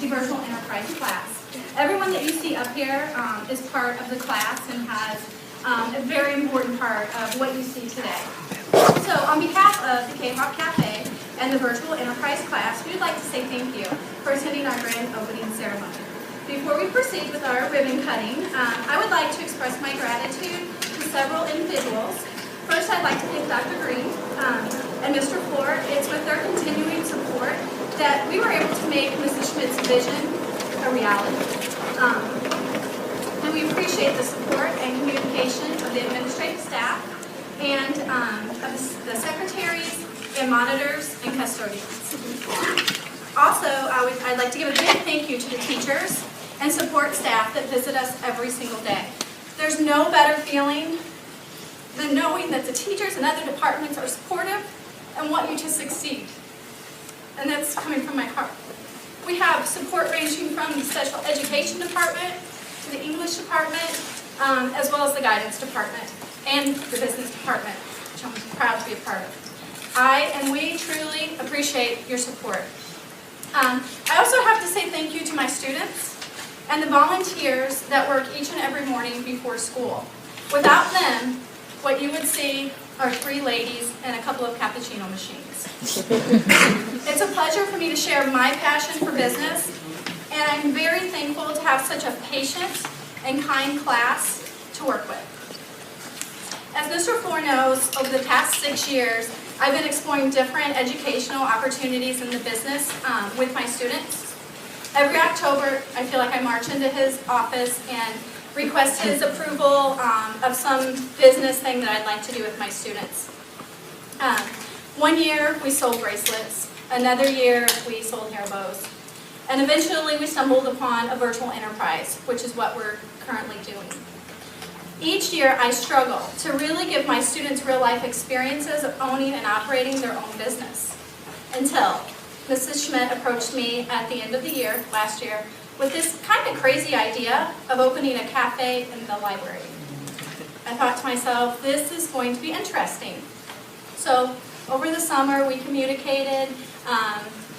the Virtual Enterprise class. Everyone that you see up here is part of the class and has a very important part of what you see today. So on behalf of the Kahok Cafe and the Virtual Enterprise class, we would like to say thank you for attending our grand opening ceremony. Before we proceed with our ribbon cutting, I would like to express my gratitude to several individuals. First, I'd like to thank Dr. Green and Mr. Ford. It's with their continuing support that we were able to make Mrs. Schmidt's vision a reality. And we appreciate the support and communication of the administrative staff and of the secretaries and monitors and custodians. Also, I'd like to give a big thank you to the teachers and support staff that visit us every single day. There's no better feeling than knowing that the teachers and other departments are supportive and want you to succeed. And that's coming from my heart. We have support ranging from the special education department to the English department, as well as the guidance department and the business department, which I'm proud to be a part of. We truly appreciate your support. I also have to say thank you to my students and the volunteers that work each and every morning before school. Without them, what you would see are 3 ladies and a couple of cappuccino machines. It's a pleasure for me to share my passion for business, and I'm very thankful to have such a patient and kind class to work with. As Mr. Floor knows, over the past 6 years, I've been exploring different educational opportunities in the business with my students. Every October, I feel like I march into his office and request his approval of some business thing that I'd like to do with my students. One year, we sold bracelets. Another year, we sold hair bows. And eventually, we stumbled upon a virtual enterprise, which is what we're currently doing. Each year, I struggle to really give my students real-life experiences of owning and operating their own business. Until Mrs. Schmidt approached me at the end of the year, last year, with this kind of crazy idea of opening a cafe in the library. I thought to myself, this is going to be interesting. So over the summer, we communicated.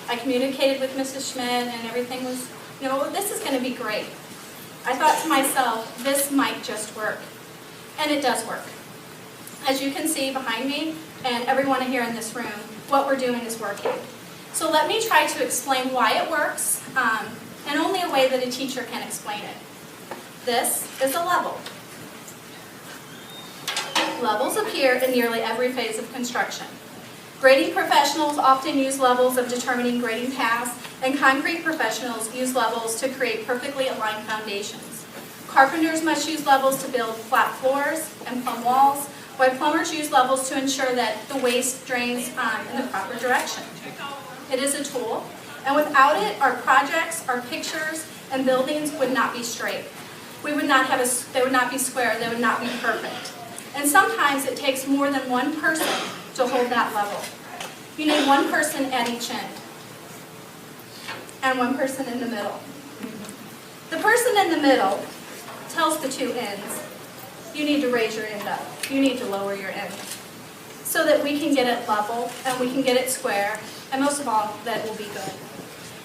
I communicated with Mrs. Schmidt, and everything was, this is going to be great. I thought to myself, this might just work. And it does work. As you can see behind me, and everyone here in this room, what we're doing is working. So let me try to explain why it works, and only a way that a teacher can explain it. This is a level. Levels appear in nearly every phase of construction. Grading professionals often use levels of determining grading paths, and concrete professionals use levels to create perfectly aligned foundations. Carpenters must use levels to build flat floors and plumb walls, while plumbers use levels to ensure that the waste drains in the proper direction. It is a tool, and without it, our projects, our pictures, and buildings would not be straight. They would not be square, they would not be perfect. And sometimes it takes more than one person to hold that level. You need one person at each end, and one person in the middle. The person in the middle tells the 2 ends, you need to raise your end up, you need to lower your end, so that we can get it level, and we can get it square, and most of all, that it will be good.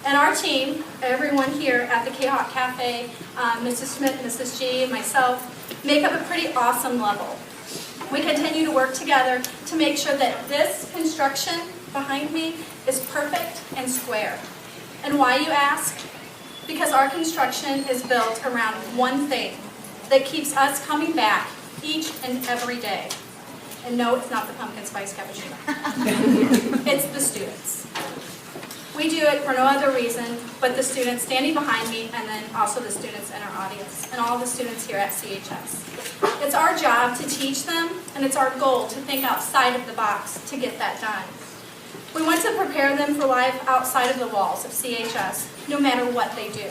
And our team, everyone here at the Kahok Cafe, Mrs. Schmidt, Mrs. G, and myself, make up a pretty awesome level. We continue to work together to make sure that this construction behind me is perfect and square. And why, you ask? Because our construction is built around one thing that keeps us coming back each and every day. And no, it's not the pumpkin spice cappuccino. It's the students. We do it for no other reason but the students standing behind me, and then also the students in our audience, and all the students here at CHS. It's our job to teach them, and it's our goal to think outside of the box to get that done. We want to prepare them for life outside of the walls of CHS, no matter what they do.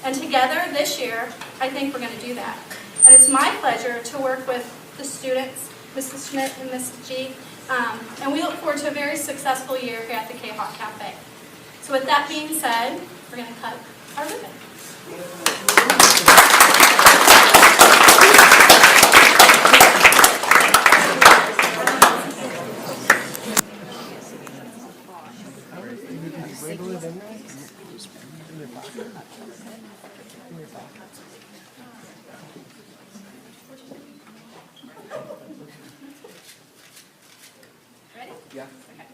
And together, this year, I think we're going to do that. And it's my pleasure to work with the students, Mrs. Schmidt and Mrs. G, and we look forward to a very successful year here at the Kahok Cafe. So with that being said, we're going to cut our ribbon. Wiggle it in there. Ready? Yeah. Okay.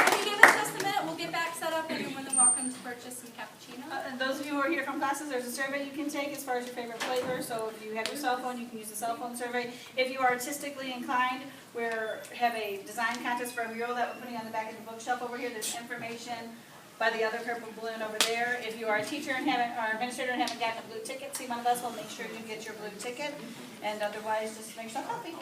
If you give us just a minute, we'll get back set up and you're more than welcome to purchase some cappuccino. And those of you who are here from classes, there's a survey you can take as far as your favorite flavor. So if you have your cell phone, you can use the cell phone survey. If you are artistically inclined, we have a design contest for a mural that we're putting on the back of the bookshelf over here. There's information by the other purple balloon over there. If you are a teacher and haven't, or administrator and haven't gotten a blue ticket, see one of us will make sure you get your blue ticket. And otherwise, just make yourself happy.